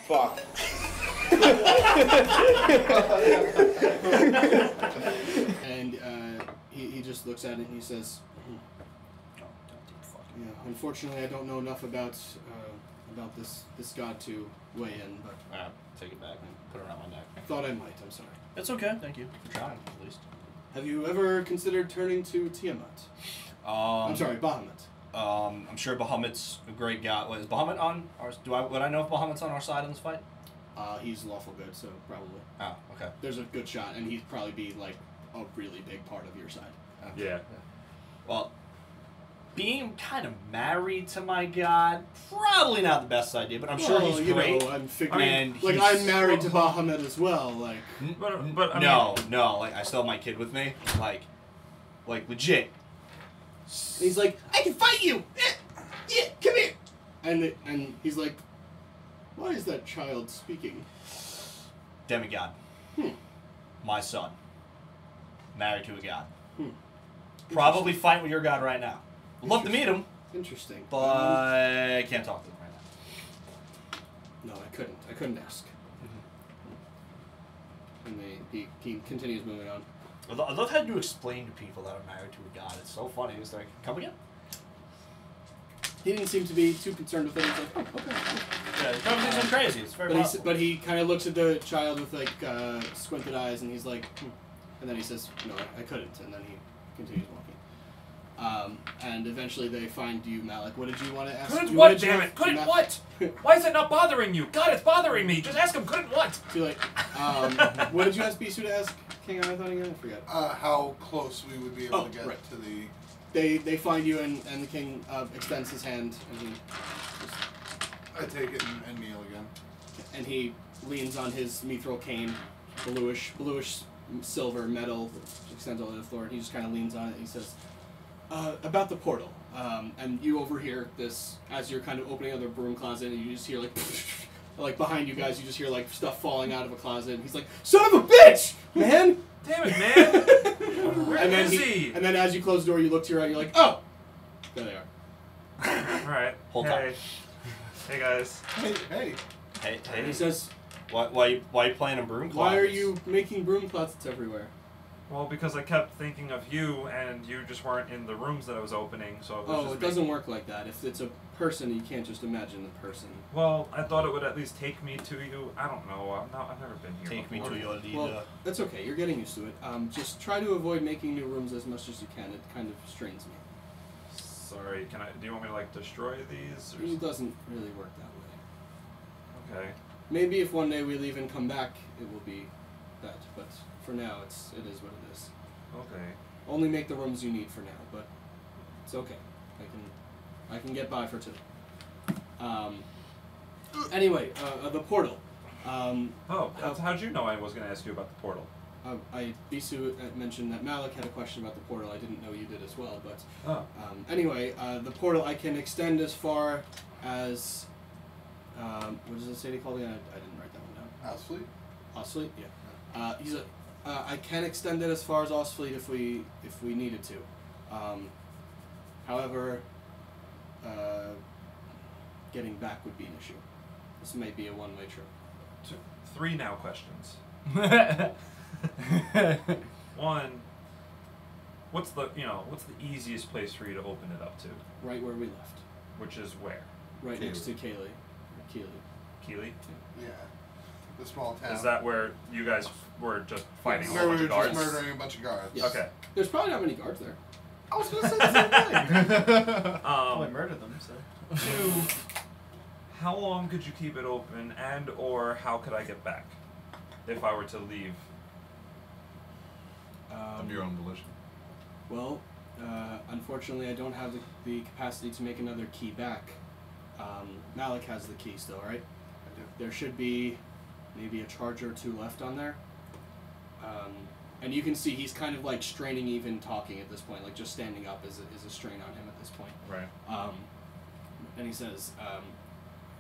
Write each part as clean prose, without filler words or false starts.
Fuck. And he just looks at it and he says, yeah, unfortunately I don't know enough about this god to weigh in, but take it back and put it around my neck. I thought I might, I'm sorry. It's okay, thank you for trying, at least. Have you ever considered turning to Tiamat? I'm sorry, Bahamut. I'm sure Bahamut's a great god. What, is Bahamut on our... Would I know if Bahamut's on our side in this fight? He's lawful good, so probably. Oh, okay. There's a good shot, and he'd probably be, like, a really big part of your side. Yeah. Well, being kind of married to my god, probably not the best idea, but I'm sure he's great. Know, I'm figuring, and like, I'm married to Bahamut as well, like... But I mean, no, like, I still have my kid with me. Like legit. He's like, I can fight you! Yeah, come here! And he's like, why is that child speaking? Demigod. My son. Married to a god. Probably fighting with your god right now. Would love to meet him. Interesting. But I can't talk to him right now. No, I couldn't ask. And he continues moving on. I love how you explain to people that are married to a god. It's so funny. It's like, come again? He didn't seem to be too concerned with it. He's like, oh, okay. Yeah, the conversation's crazy. It's very possible. But he kind of looks at the child with, like, squinted eyes, and he's like, And then he says, no, I couldn't. And then he continues walking. And eventually they find you, Malok. What did you want to ask? Couldn't what, damn it? Couldn't what? Why is that not bothering you? God, it's bothering me. Just ask him, couldn't what? Too late. What did you ask Bisu to ask King Arathon again? I forgot. How close we would be able to get to the... They find you, and the king extends his hand, and he I take it and kneel again. And he leans on his mithril cane, bluish silver metal, extends all over the floor, and he just kind of leans on it, and he says, about the portal. And you overhear this, as you're kind of opening up the broom closet, and you just hear, like behind you guys, you just hear, like, stuff falling out of a closet, and he's like, son of a bitch, man! Damn it, man! Where is he? And then as you close the door, you look to your right, you're like, oh! There they are. Alright. Hold on. Hey, guys. Hey. And he says, Why are you playing in broom closets? why are you making broom closets everywhere? Well, because I kept thinking of you, and you just weren't in the rooms that I was opening, so it was just it doesn't work like that. If it's a person, you can't just imagine the person. Well, I thought it would at least take me to you. I don't know. I've never been here Take before. me to your leader. Well, that's okay. You're getting used to it. Just try to avoid making new rooms as much as you can. It kind of strains me. Sorry, do you want me to, like, destroy these? Or It doesn't really work that way. Okay. Maybe if one day we leave and come back, it will be that. But for now, it is what it is. Okay. Only make the rooms you need for now, but it's okay. I can get by for two. Anyway, the portal. How'd you know I was going to ask you about the portal? Bisu mentioned that Malok had a question about the portal. I didn't know you did as well, but anyway, the portal I can extend as far as what does the city called again? I didn't write that one down. Osfleet? Osfleet, yeah. I can extend it as far as Osfleet if we needed to. However, getting back would be an issue. This may be a one-way trip. 3 now questions. One, what's the easiest place for you to open it up to? Right where we left. Which is where? Right next to Keely. Keely? Yeah. The small town. Is that where you guys were just fighting where a we bunch were of just guards? murdering a bunch of guards. Yes. Okay. There's probably not many guards there. I was gonna say the same thing. I murdered them, so. 2, how long could you keep it open, and or how could I get back if I were to leave? Of your own volition. Well, unfortunately, I don't have the capacity to make another key back. Malok has the key still, right? I do. There should be maybe a charge or 2 left on there. And you can see he's kind of like straining even talking at this point, like just standing up is a strain on him at this point. Right. And he says,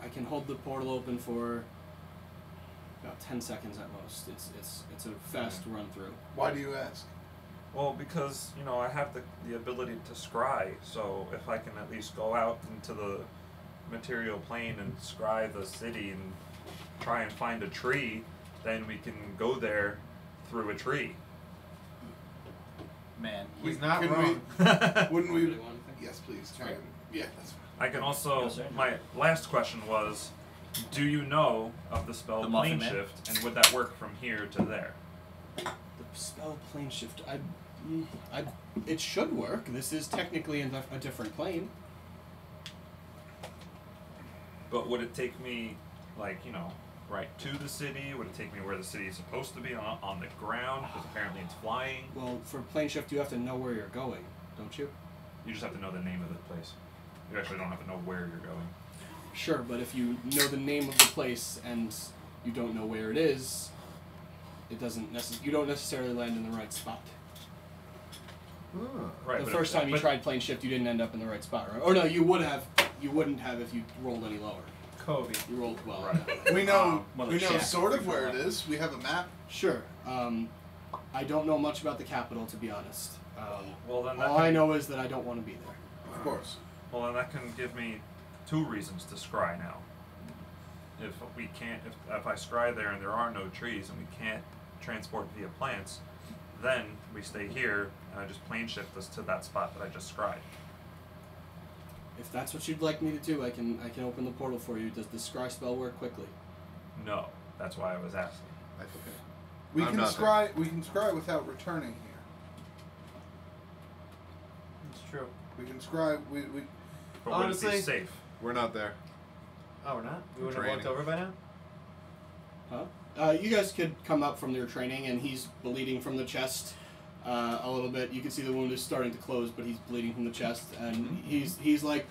I can hold the portal open for about 10 seconds at most. It's a fast run through. Why do you ask? Well, because, I have the ability to scry, so if I can at least go out into the material plane and scry the city and try and find a tree, then we can go there through a tree. Man, We- he's not can wrong. Wouldn't we? Really want anything? Yes, please. Try and, yeah, that's fine. I can also. Yes, sir. My last question was, do you know of the spell The Plane Muffin Man? Shift, and would that work from here to there? The spell plane shift. It should work. This is technically in a different plane. But would it take me, like, you know, right to the city? Would it take me where the city is supposed to be, on the ground? Because apparently it's flying. Well, for plane shift, you have to know where you're going, don't you? You just have to know the name of the place. You actually don't have to know where you're going. Sure, but if you know the name of the place and you don't know where it is, it doesn't you don't necessarily land in the right spot. Right. The but first if- time you but- tried plane shift, you didn't end up in the right spot, right? Or no, you would have. You wouldn't have if you rolled any lower. Kobe. You rolled well. Right. We know. Well, we know Shaq. sort of where it is. We have a map. Sure. I don't know much about the capital, to be honest. Well, then that All I can- know is that I don't want to be there. Of course. Well, then that can give me 2 reasons to scry now. If we can't, if I scry there and there are no trees and we can't transport via plants, then we stay here and I just plane shift us to that spot that I just scried. If that's what you'd like me to do, I can open the portal for you. Does the scry spell work quickly? No, that's why I was asking. We I'm can not scry. We can scry without returning here. It's true. We can scry. We But Honestly- would it be safe? We're not there. Oh, we're not? We wouldn't have Training. walked over by now? Huh? You guys could come up from your training, and he's bleeding from the chest a little bit. You can see the wound is starting to close, but he's bleeding from the chest, and he's like,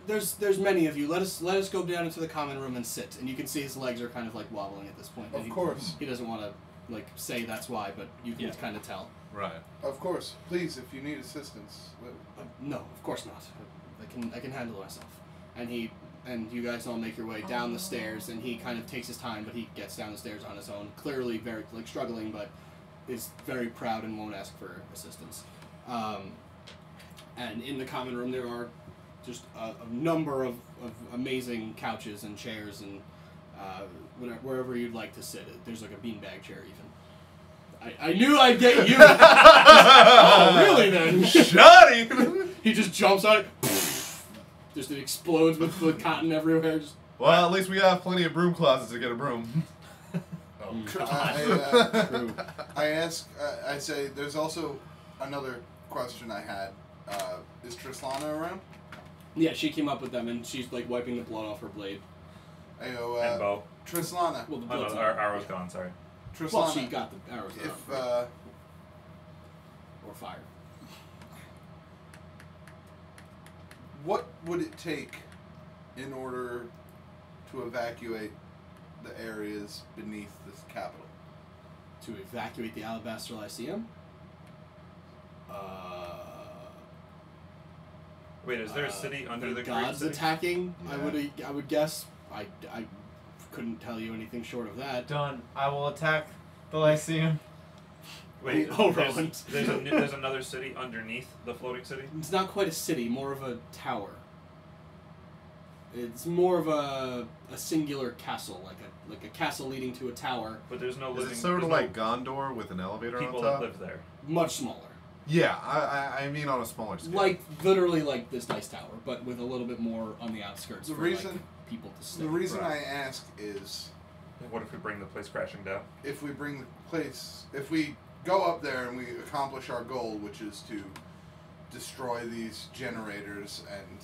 "There's many of you. Let us go down into the common room and sit." And you can see his legs are kind of like wobbling at this point. Of course. He doesn't want to like say that's why, but you can kind of tell. Right. Of course. Please, if you need assistance. No, of course not. I can handle myself. And you guys all make your way down the stairs, and he kind of takes his time, but he gets down the stairs on his own. Clearly very struggling, but is very proud and won't ask for assistance. And in the common room there are just a number of amazing couches and chairs and wherever you'd like to sit. There's like a beanbag chair even. I knew I'd get you. Oh, really then? Shaggy! He just jumps on it. Just it explodes with cotton everywhere. Just, Well, at least we have plenty of broom closets to get a broom. I ask. I say. There's also another question I had. Is Trislana around? yeah, she came up with them, and she's like wiping the blood off her blade. I go. And bow. Trislana. Well, the Oh, blood's no, on our her. arrow's gone, sorry. Trislana. Well, she got the arrows If out. Or fire. what would it take in order to evacuate the areas beneath this capital? To evacuate the Alabaster Lyceum? Wait, is there a city under the Great gods City? attacking? Yeah. I would guess. I couldn't tell you anything short of that. Done. I will attack the Lyceum. Wait, Oh, there's, Roland. there's another city underneath the floating city? It's not quite a city, more of a tower. It's more of a singular castle, like a castle leading to a tower, But there's no Is living... it sort of there's like Gondor with an elevator no people on that top? live there. much smaller. Yeah, I mean on a smaller scale. Like literally like this nice tower, but with a little bit more on the outskirts The for reason- like, people to stay. The reason Right. I ask is What if we bring the place crashing down? if we bring the place, if we go up there and we accomplish our goal, which is to destroy these generators and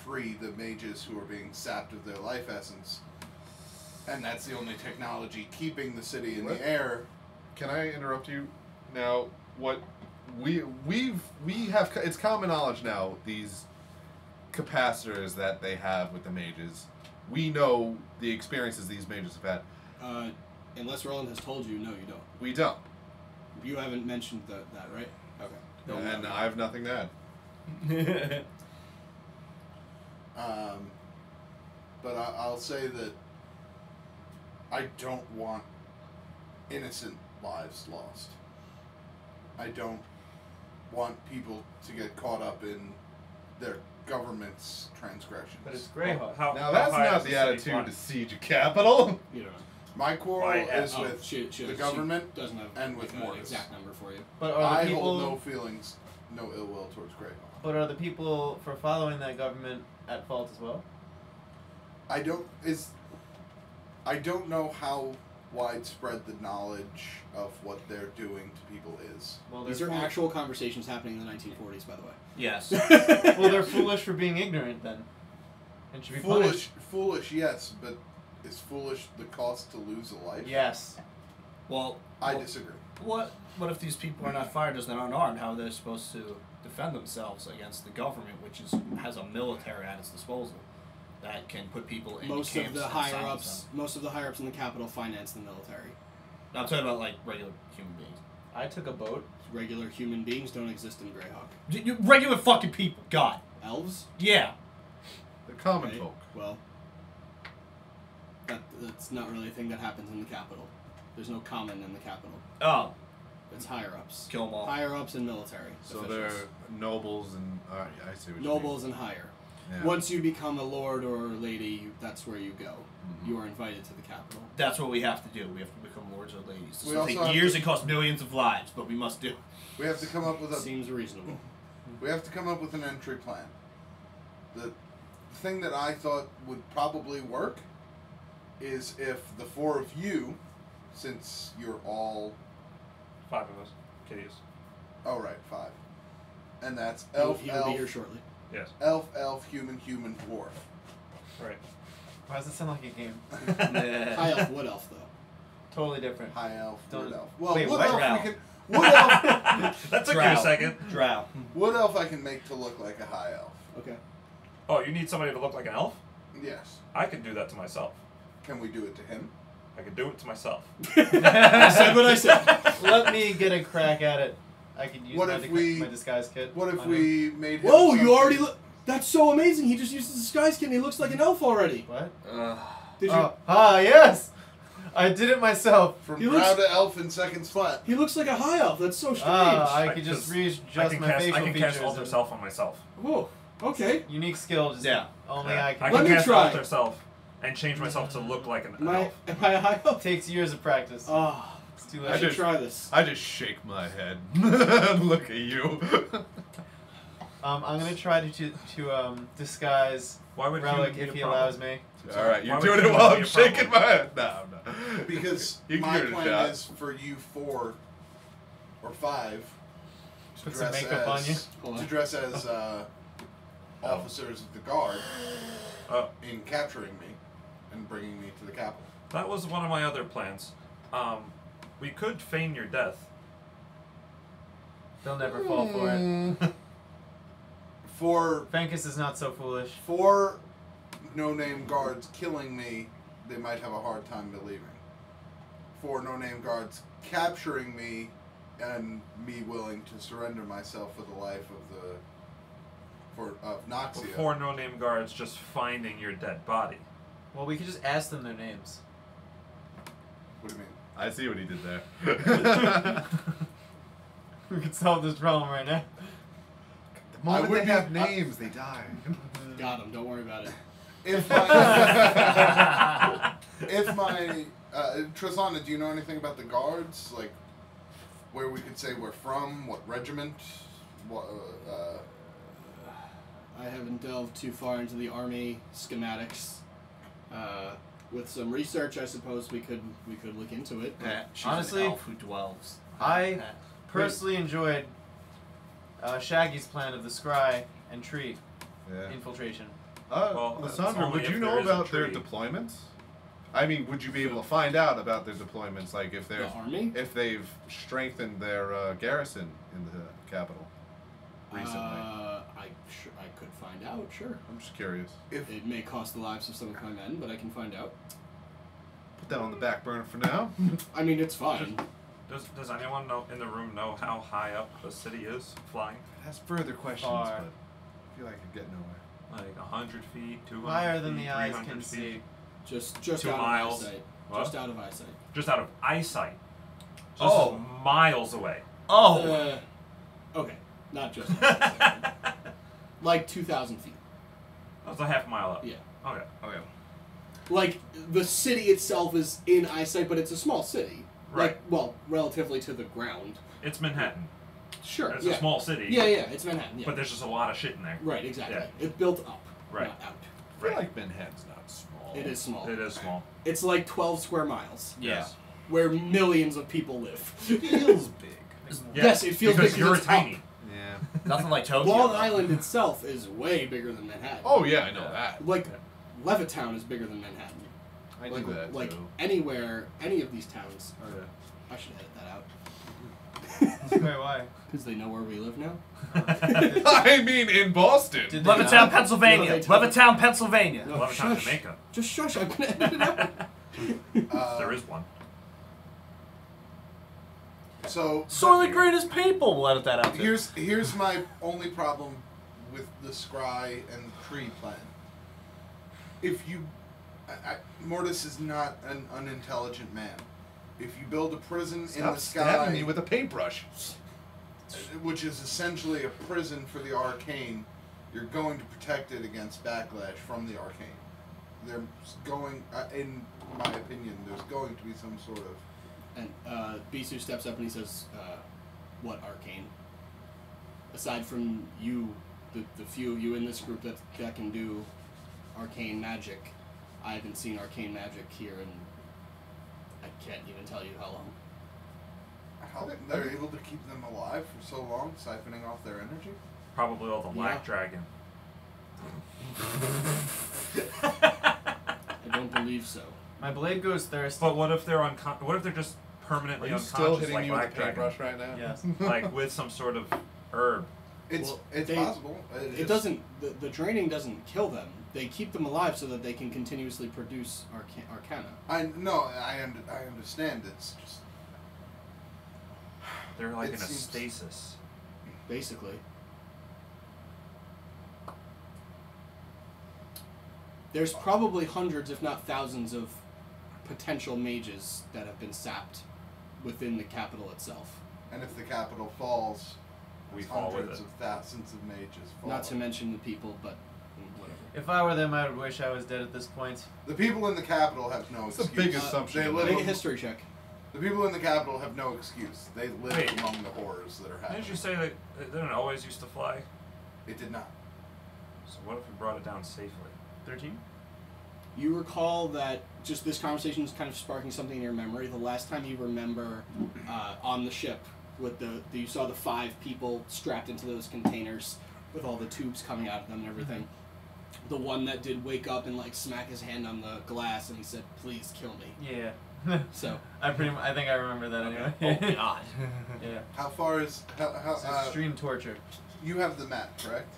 free the mages who are being sapped of their life essence, and that's the only technology keeping the city in What? the air. Can I interrupt you? Now, what we have, it's common knowledge now, these capacitors that they have with the mages. We know the experiences these mages have had. Unless Roland has told you, no, you don't. We don't. You haven't mentioned that, right? Okay. And I have nothing to add. But I'll say that I don't want innocent lives lost. I don't want people to get caught up in their government's transgressions. But it's Greyhawk. Now how that's high not is the city attitude flying? to siege a capital. You don't know. My quarrel Why, is Oh, with she the government doesn't have and with an Mortis. exact number for you. But are I the hold no people? feelings, no ill will towards Greyhawk. But are the people for following that government at fault as well? I don't know how widespread the knowledge of what they're doing to people is. Well, These are actual conversations happening in the 1940s, by the way. Yes. Well, they're foolish for being ignorant then, and should be punished. Foolish, yes, but is foolish the cost to lose a life? Yes. Well, I disagree. what if these people are not fighters and unarmed? How are they supposed to defend themselves against the government, which has a military at its disposal that can put people in Most camps of the and higher silence ups, them? most of the higher ups in the capital finance the military. I'm talking about like regular human beings. I took a boat. Regular human beings don't exist in Greyhawk. You regular fucking people. God. Elves? Yeah. The common Right. folk. Well, that's not really a thing that happens in the capital. There's no common in the capital. Oh, It's higher ups. kill them all. Higher ups and military. So officials. they're nobles and I see what Nobles and higher. you mean. Yeah. Once you become a lord or a lady, that's where you go. Mhm. You are invited to the capital. That's what we have to do. We have to become lords or ladies. This We will also take have years to- and cost millions of lives, but we must do it. We have to come up with Seems reasonable. an entry plan. The thing that I thought would probably work is if the four of you, since you're all 5 of us. Kitteus. oh right, 5. And that's He'll elf, be elf, here shortly. Yes. elf, human, dwarf. Right. Why does it sound like a game? High elf, wood elf, though. Totally different. High elf, Don't- wood elf. Well, wait, wood what? elf Drow. we can. Wood elf, That took you a second. Drow. wood elf I can make to look like a high elf. Okay. Oh, you need somebody to look like an elf? Yes. I could do that to myself. Can we do it to him? I could do it to myself. I said what I said. Let me get a crack at it. I could use What my, if we- my disguise kit. What if on him. we made him Whoa, you something- already look. That's so amazing. He just used the disguise kit and he looks like an elf already. What? Did you? Yes! I did it myself. From He drow looks- to elf in seconds flat. He looks like a high elf. That's so strange. I could just I readjust can my cast. facial I can features. cast alter and- self on myself. Whoa. Okay. Unique skill, just Yeah. only Yeah. I I can. Let can me cast try. alter self and change myself to look like an Am I elf. a high elf? Takes years of practice. Oh, It's too I late. should try this. I just shake my head. Look at you. I'm gonna try to disguise Why would Rellik you if he allows me. All right, Why you're would doing you it while be I'm a shaking problem? my head. No, no. Because You can my give it a plan shot. is for you 4 or 5 to Put some dress makeup on you. Hold to on. dress as officers of the guard Oh, in capturing me and bringing me to the capital. that was one of my other plans. We could feign your death. They'll never fall for it. For Fankus is not so foolish. 4 no-name guards killing me, they might have a hard time believing. 4 no-name guards capturing me and me willing to surrender myself for the life of Noxia. Before no-name guards just finding your dead body. Well, we could just ask them their names. What do you mean? I see what he did there. We could solve this problem right now. The moment I would they be- have names, they die. Got him. Don't worry about it. If my Tristana, do you know anything about the guards? Like where we could say we're from, what regiment? What? I haven't delved too far into the army schematics. With some research, I suppose we could look into it. She's Honestly, an elf who dwells. I personally enjoyed Shaggy's plan of the scry and tree Yeah. infiltration. Well, that's Lysandra, only would if you there know is a about their tree. deployments? I mean, would you be able to find out about their deployments, like if The they're army? if they've strengthened their garrison in the capital recently? I could find out. Sure. I'm just curious. If It may cost the lives of some of my men, but I can find out. Put that on the back burner for now. I mean, it's fine. Does anyone in the room know how high up the city is flying? Has further questions, Far. but I feel like I could get nowhere. Like 100 feet, 200 Higher than feet, the eyes 300 can feet? see. Just 2 out miles. of eyesight. What? Just out of eyesight. Just out of eyesight. So Oh. this is miles away. Oh! Okay. Not just. Like 2,000 feet. That's a half mile up. Yeah. Okay. Okay. Like, the city itself is in eyesight, but it's a small city. Right. Like, well, relatively to the ground. It's Manhattan. Sure. It's yeah. a small city. Yeah, it's Manhattan. Yeah. But there's just a lot of shit in there. Right, exactly. Yeah. It's built up, Right. not out. I feel like Manhattan's not small. It is small. It is small. It's like 12 square miles, Yeah. where millions of people live. It feels big. Yes, it feels because big you're it's tiny. up. Yeah. Nothing like Tokyo. Long though. Island itself is way bigger than Manhattan. Oh yeah, I know that. Like, Levittown is bigger than Manhattan. I like, knew that like too. anywhere, any of these towns are. Yeah. I should edit that out. Wait, why? Because they know where we live now. I mean, in Boston. Did they Levittown, not? Pennsylvania. No, they don't. Levittown, Pennsylvania. No, Levittown, shush. Jamaica. Just shush, I'm gonna edit it out. There is one. So Sorely greatest people. We'll edit that out too. here's my only problem with the scry and the tree plan. If you, Mortis is not an unintelligent man. If you build a prison in Stop the stabbing sky, me with a paintbrush. which is essentially a prison for the arcane, you're going to protect it against backlash from the arcane. There's going, in my opinion, there's going to be some sort of. And Bisu steps up and he says, "What arcane? Aside from you, the few of you in this group that can do arcane magic, I haven't seen arcane magic here in I can't even tell you how long." How they're able to keep them alive for so long, siphoning off their energy? Probably all the Black Yeah. Dragon. I don't believe so. My blade goes thirsty. But what if they're what if they're just permanently Are you unconscious still hitting like me with a Black Dragon? paintbrush right now? Yes. Like with some sort of herb. It's Well, it's they- possible. It doesn't. The draining doesn't kill them. They keep them alive so that they can continuously produce arcana. I understand. It's just They're like It in a seems- stasis. Basically. There's probably hundreds, if not thousands, of potential mages that have been sapped within the capital itself. and if the capital falls, We fall with hundreds it. of thousands of mages fall. Not to mention the people, but whatever. If I were them, I would wish I was dead at this point. The people in the capital have no It's a excuse. big assumption. They to live make. Make a history check. The people in the capital have no excuse. They live Wait. among the horrors that are happening. Didn't you say that it didn't always used to fly? It did not. So what if we brought it down safely? 13? You recall that just this conversation is kind of sparking something in your memory. The last time you remember on the ship, with you saw the 5 people strapped into those containers with all the tubes coming out of them and everything. The one that did wake up and like smack his hand on the glass and he said, "Please kill me." Yeah. So I think I remember that anyway. Oh God. Yeah. How far is It's extreme torture. you have the map, correct?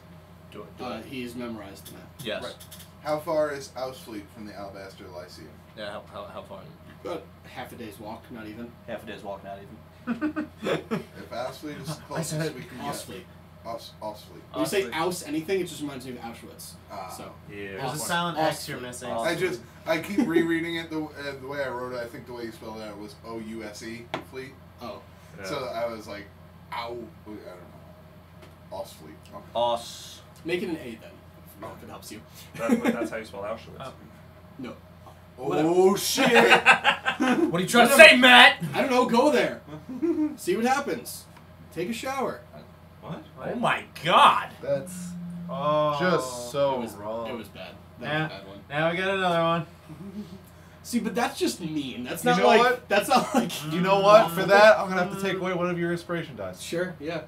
Do it. he's memorized the map. Yes. Right. How far is Ausfleet from the Alabaster Lyceum? Yeah. How far? About half a day's walk, not even. Half a day's walk, not even. If Ausfleet is the closest we can get. Ausfleet. Ausfleet. When you say Ausfleet. Aus anything, it just reminds me of Auschwitz. So Yeah. There's a Ausfleet. silent X you're Ausfleet. missing. Ausfleet. I keep rereading it the way I wrote it. I think the way you spelled it out was O-U-S-E, fleet. oh, Yeah. So I was like, ow. I don't know. Ausfleet. Okay. Os. make it an A then, if it helps you. That's how you spell Auschwitz. No, Oh shit! What are you trying to say, Matt? I don't know. Go there. See what happens. Take a shower. What? Oh my God. That's Oh. just so it was, wrong. It was bad. That Yeah. was a bad one. Now we got another one. See, but that's just mean. That's You not know like. what? That's not like. You know what? For that, I'm gonna have to take away one of your inspiration dice. Sure. Yeah.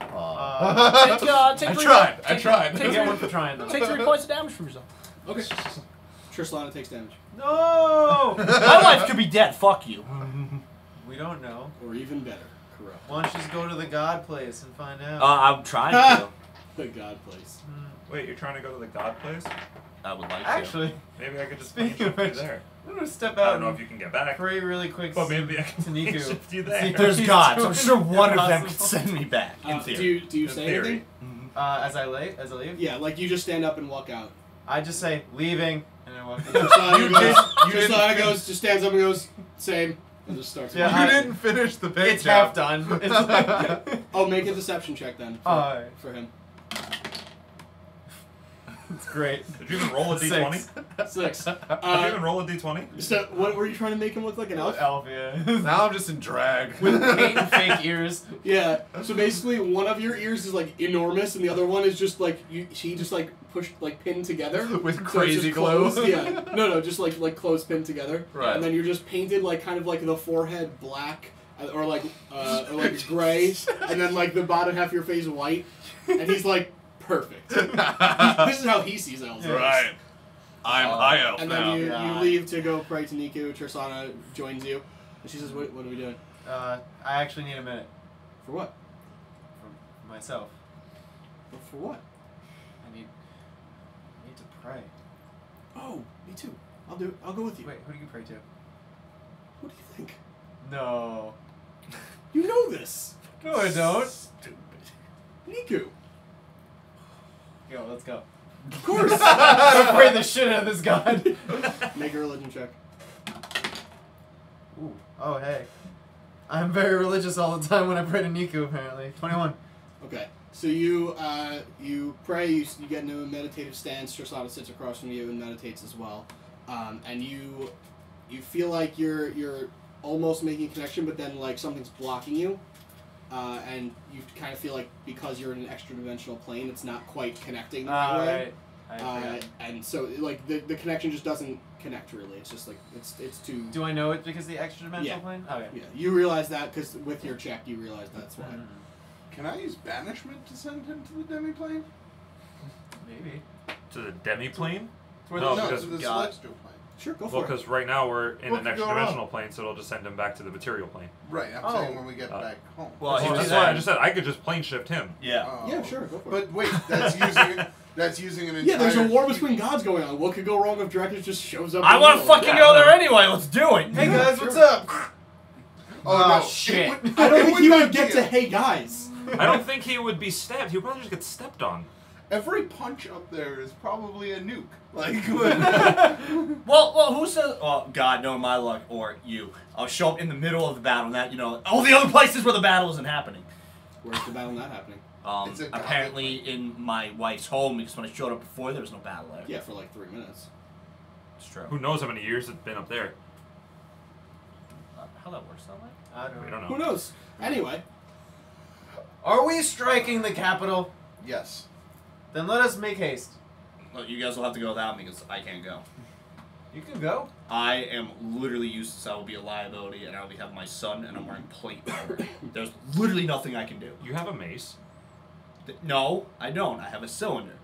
Take I three- tried. I take- tried. You get one for trying though. Take 3 points of damage from yourself. Okay. Trislana takes damage, No! My life could be dead. Fuck you. We don't know. or even better, corrupt. Why don't you just go to the God place and find out? I'm trying to. The God place. Wait, you're trying to go to the God place? I would like to. Actually, Maybe I could just Speaking shift you of which- there. I'm gonna step I out don't know and if you can get back, pray really quick but maybe I can to Niku. shift you See there. if There's He's gods. I'm doing sure one of them impossible. could send me back. In theory. Do you In say theory. anything? As I leave? Yeah, like you just stand up and walk out. I just say leaving, and I walk. Trislana goes, just stands up and goes, same, and just starts. Yeah, walking. You didn't finish the page. It's half done. It's like, Oh, make a deception check then Alright. for him. It's great. Did you even roll a d20? 6. Did you even roll a d20? So, what were you trying to make him look like, an elf? Elf, yeah. Now I'm just in drag. With paint and fake ears. Yeah. So basically, one of your ears is like enormous, and the other one is just like he just like pushed like pinned together With So it's crazy just glue. closed, yeah. No, just like close pinned together. Right. And then you're just painted like kind of like the forehead black or like gray, and then like the bottom half of your face white, and he's like perfect. This is how he sees elves. Right. I'm high elf And now. then you God. leave to go pray to Niku. Tersana joins you, and she says, "What are we doing? I actually need a minute For what? for myself. For what? I need to pray. Oh, me too. I'll do it. I'll go with you. Wait, who do you pray to? What do you think? No. You know this. No, I don't. Stupid. Niku. Yo, let's go. Of course. I'm pray the shit out of this god. Make a religion check. Ooh. Oh, hey. I'm very religious all the time when I pray to Niku, apparently. 21. Okay. So you pray. You get into a meditative stance. Tersana sits across from you and meditates as well. And you feel like you're almost making a connection, but then like something's blocking you. And you kind of feel like because you're in an extra dimensional plane, it's not quite connecting the right way. Right. And so like the connection just doesn't connect really. It's just like it's too. Do I know it because of the extra dimensional Yeah. plane? Okay. Yeah, you realize that because with your check, you realize that's why. Mm, Can I use banishment to send him to the demiplane? maybe. To the demiplane? Where No, the- because to the God. celestial plane. Sure, go Well, for it. because right now we're in What an could extra go wrong? dimensional plane, so it'll just send him back to the material plane. Right, I'm Oh. saying when we get back home. Well, he Well, was that's why I saying- just said I could just plane shift him. Yeah. Oh. Yeah, sure, go for it. But wait, that's using an entire... Yeah, there's a war between gods going on. What could go wrong if Drekas just shows up? I in the want to middle? fucking go there anyway. Let's do it. Hey guys, what's up? Oh, no. shit. It would- I don't it think he not would get be to a- hey guys. I don't think he would be stabbed. He would probably just get stepped on. Every punch up there is probably a nuke. Like, Well, who says? Oh God, no, my luck or you. I'll show up in the middle of the battle. And that all the other places where the battle isn't happening. Where's the battle not happening? It's a Apparently in my wife's home because when I showed up before there was no battle there. Yeah, for like 3 minutes. It's true. Who knows how many years it's been up there? How that works that way? I don't We know. don't Who know. knows? Anyway, Are we striking the capital? yes. Then let us make haste. Well, you guys will have to go without me because I can't go. You can go. I am literally useless. I will be a liability, and I will have my son, and I'm wearing plate armor. There's literally nothing I can do. You have a mace. No, I don't. I have a cylinder.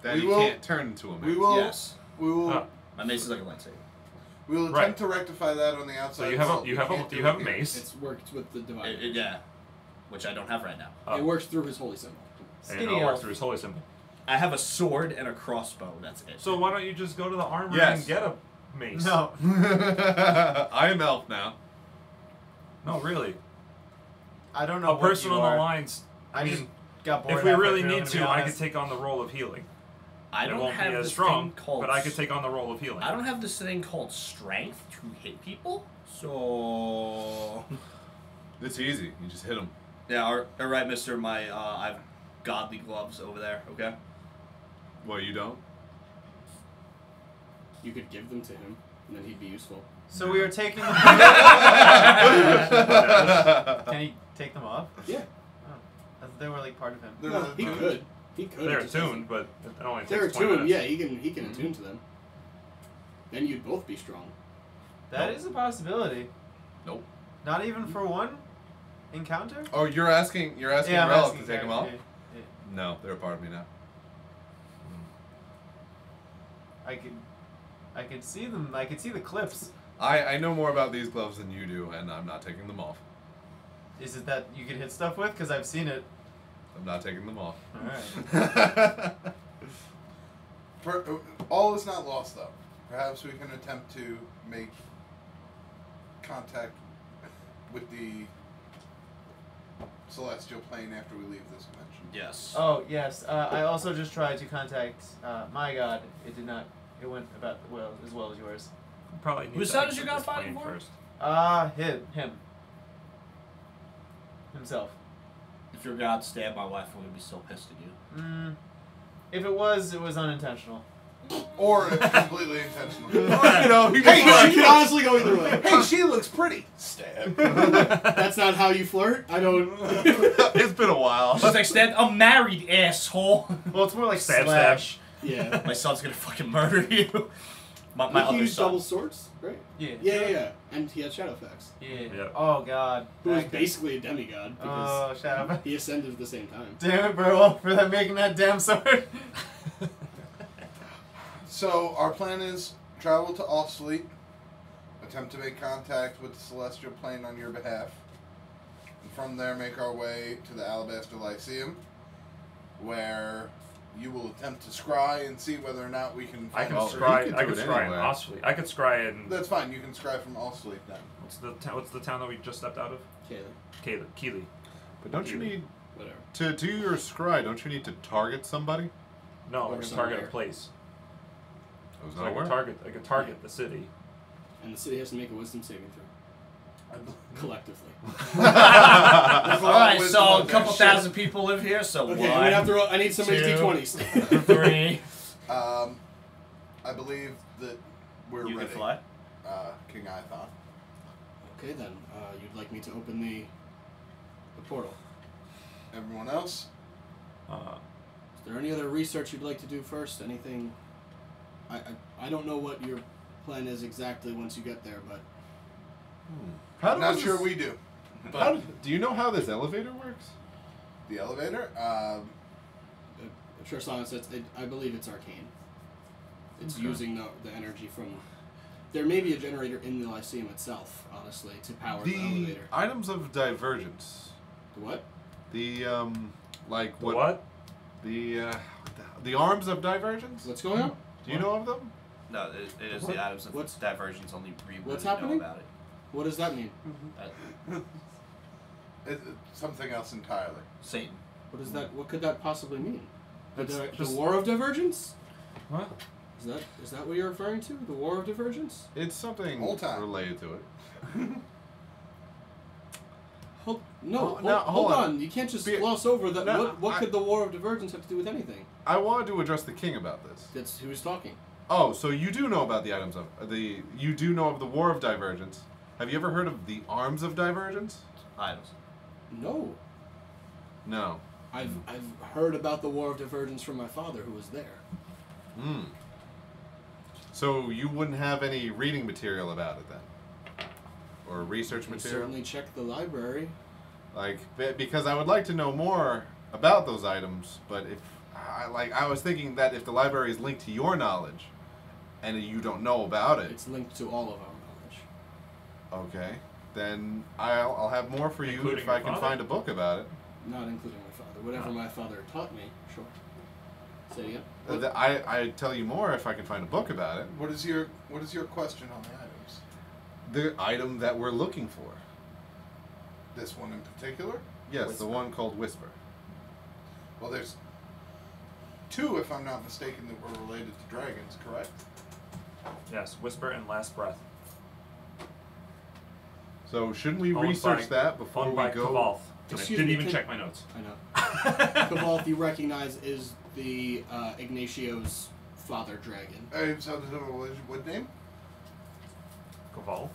That We he will- can't turn into a man. We will... Yes. We will... Oh. My mace is like a lightsaber. We will Right. attempt to rectify that on the outside. So you have wall. a you We have can't a do you it have a here. mace. it's worked with the divine. Yeah, which I don't have right now. Oh. It works through his holy symbol. And Skinny it works elf. through his holy symbol. I have a sword and a crossbow. That's it. So why don't you just go to the armory Yes. and get a mace? No. I am elf now. No, really. I don't know A person what you on the are. lines. I I just mean, got bored. if we halfway really through, need to to, be I could honest. take on the role of healing. I It don't won't have be as this strong, thing called. but I could take on the role of healing. I don't have this thing called strength to hit people. So It's easy. You just hit him. yeah, all right, Mister. My I've godly gloves over there. Okay. Well, you don't? You could give them to him, and then he'd be useful. So we are taking. Can he take them off? Yeah. Oh, I thought they were like part of him. They're No, not he attuned. could. He could. They're it just doesn't- attuned, but it only They're takes 20 attuned. minutes. Yeah, he can attune to them. Then you'd both be strong. That is a possibility. Nope. Not even for one encounter. Oh, you're asking I'm Rellik asking to take him off? yeah. No, they're a part of me now. I could see them. I could see the clips. I know more about these gloves than you do, and I'm not taking them off. Is it that you could hit stuff with? Because I've seen it. I'm not taking them off. All right. All is not lost, though. Perhaps we can attempt to make contact with the celestial plane after we leave this dimension. Yes. Oh yes. I also just tried to contact my god. It did not. It went about as well as yours. Probably need Whose to side is exit your god this fighting plane for? first. Him. Himself. If your god stabbed my wife, I'm gonna be so pissed at you. If it was unintentional. Or it's completely intentional. You know, he Hey, just she can honestly go either way. Hey, she looks pretty. Stab. That's not how you flirt. I don't. It's been a while. She's like, "Stab, I'm married, asshole." Well, it's more like Stab, slash. Yeah. My son's gonna fucking murder you. My He other used son. double swords, right? Yeah. Yeah. And he had Shadowfax, Yeah. Yeah. Oh god. who was Back basically a demigod because Oh, Shadow. he ascended at the same time. Damn it, Burwell, for that making that damn sword. So our plan is travel to Allsleep, attempt to make contact with the Celestial Plane on your behalf, and from there make our way to the Alabaster Lyceum, where you will attempt to scry and see whether or not we can I find can Well, scry. you can I do could it scry in anywhere. Oswald. I could scry in. That's fine, you can scry from Allsleep then. What's the town that we just stepped out of? Caleb, Keeley. But don't you need whatever. to do your scry? Don't you need to target somebody? No, Or I can somewhere. target a place. Oh, So I could target the city. And the city has to make a wisdom saving throw. Collectively. There's a lot Alright, of wisdom so on a that couple shit. thousand people live here, so Okay, one, I'm gonna have to roll. I need somebody's two, d20s. 3. I believe that we're You ready. can fly. King Ithon. Okay then, you'd like me to open the portal. Everyone else? Is there any other research you'd like to do first? Anything? I don't know what your plan is exactly once you get there, but How Not does sure this- we do. How But do you know how this elevator works? the elevator? Tristan says I believe it's arcane. It's Okay. using the energy from. There may be a generator in the Lyceum itself, honestly, to power the The elevator. items of divergence. The what? The like The what? what? The arms of divergence. What's going on? Do you know of them? No, it is What? the items of What's- diversions only we what's really happening? know about it. What does that mean? It's something else entirely. Satan. What is that? What could that possibly mean? The It's the just- War of Divergence? What? Is that what you're referring to? The War of Divergence? It's something Old time. related to it. Hold hold on. on. You can't just Be- gloss over that. No, What could the War of Divergence have to do with anything? I wanted to address the king about this. That's who's talking. Oh, so you do know about the items of you do know of the War of Divergence. Have you ever heard of the Arms of Divergence? Items. No. No. I've heard about the War of Divergence from my father, who was there. Hmm. So you wouldn't have any reading material about it then, or research You can material? certainly check the library. Because I would like to know more about those items, but if I was thinking that if the library is linked to your knowledge, and you don't know about it, It's linked to all of our knowledge, okay, then I'll have more for you Including if I your can father? find a book about it. not including my father. Whatever my father taught me, sure. Say it again. I tell you more if I can find a book about it. What is your question on the items? The item that we're looking for. This one in particular? Yes, Whisper. the one called Whisper. Well, there's two, if I'm not mistaken, that were related to dragons, correct? Yes, Whisper and Last Breath. So shouldn't we Owned research by- that before Owned we by go? Kavalth. And I Excuse didn't me, even can- check my notes. I know. Kavalth, you recognize, is the Ignatio's father dragon. What name? Kavalth?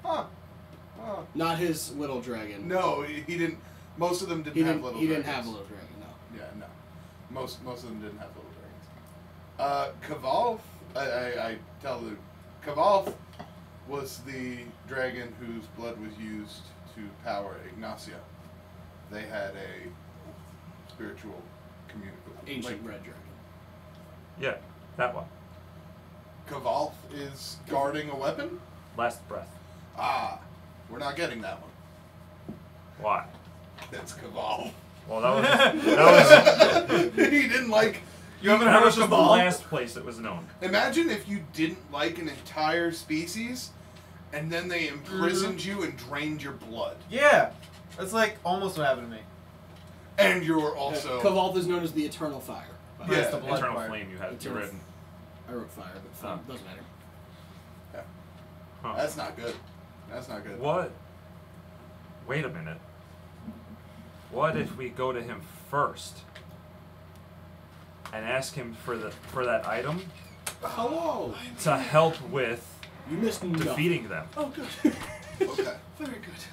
Huh. Oh. Not his little dragon. No, he didn't. Most of them didn't he have didn't. little He didn't dragons. have a little dragon. No. Yeah, no. Most of them didn't have little dragons. Kavalth, I tell you, Kavalth was the dragon whose blood was used to power Ignacio. They had a spiritual communicable. Ancient red dragon. Yeah, that one. Kavalth is guarding a weapon? Last Breath. Ah, we're not getting that one. Why? That's Kavalth. Well, that was He didn't like. You haven't that heard was of just the Cabal? last place it was known. Imagine if you didn't like an entire species, and then they imprisoned you and drained your blood, Yeah, that's like almost what happened to me. and you were also. Kavalth is known as the Eternal Fire. Yeah, That's the blood Eternal part. Flame you had Eternal written. I wrote fire, but flame doesn't matter. Huh. That's not good. That's not good. What? Wait a minute. What if we go to him first? and ask him for that item Hello. to help with You missed defeating them. Oh, good. Okay. Very good.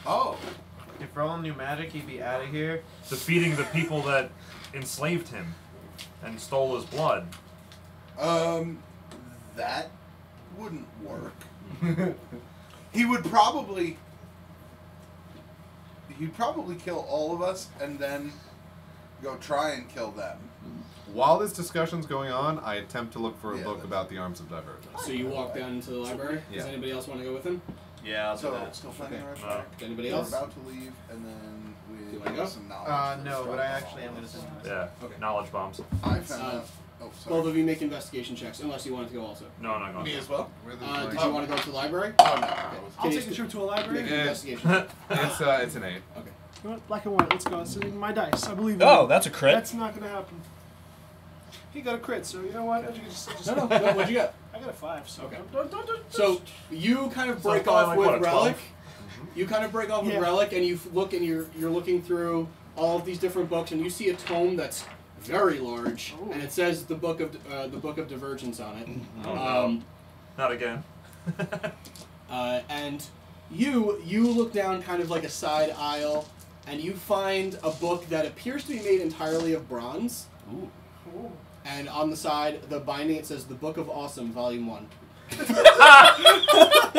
Oh. If Roland knew magic, he'd be out of here. Defeating the people that enslaved him and stole his blood. That wouldn't work. He would probably. He'd probably kill all of us and then go try and kill them. While this discussion's going on, I attempt to look for a Yeah, book that's- about the Arms of Divergence. So you walk down into the library. Yeah. Does anybody else want to go with him? Yeah, I'll do So, that. still finding our Okay. track. Anybody We're else? about to leave, and then we you wanna go? get some knowledge. No, but I actually am going to send you. Yeah. Okay. Knowledge bombs. I found out. Oh, sorry. Both of you make investigation checks, unless you wanted to go also. No, I'm not going. Me as well? Did you want to go to the library? Oh, no. I'll take a trip to a library. Make an Yeah. investigation. It's an 8. Okay. You know what? Black and white. Let's go. It's in my dice. I believe in Oh, you. that's a crit. That's not gonna happen. He got a crit, so you know what? You just No. What'd you get? I got a 5. So Okay. don't. So you kind of So break probably off like, with what, a 12? Rellik. You kind of break off with Yeah. Rellik, and you look and you're looking through all of these different books, and you see a tome that's very large, Ooh. and it says the book of Divergence on it. Oh, no. Um, Not again. and you look down kind of like a side aisle, and you find a book that appears to be made entirely of bronze. Ooh. Ooh. And on the side, the binding, it says The Book of Awesome, Volume 1.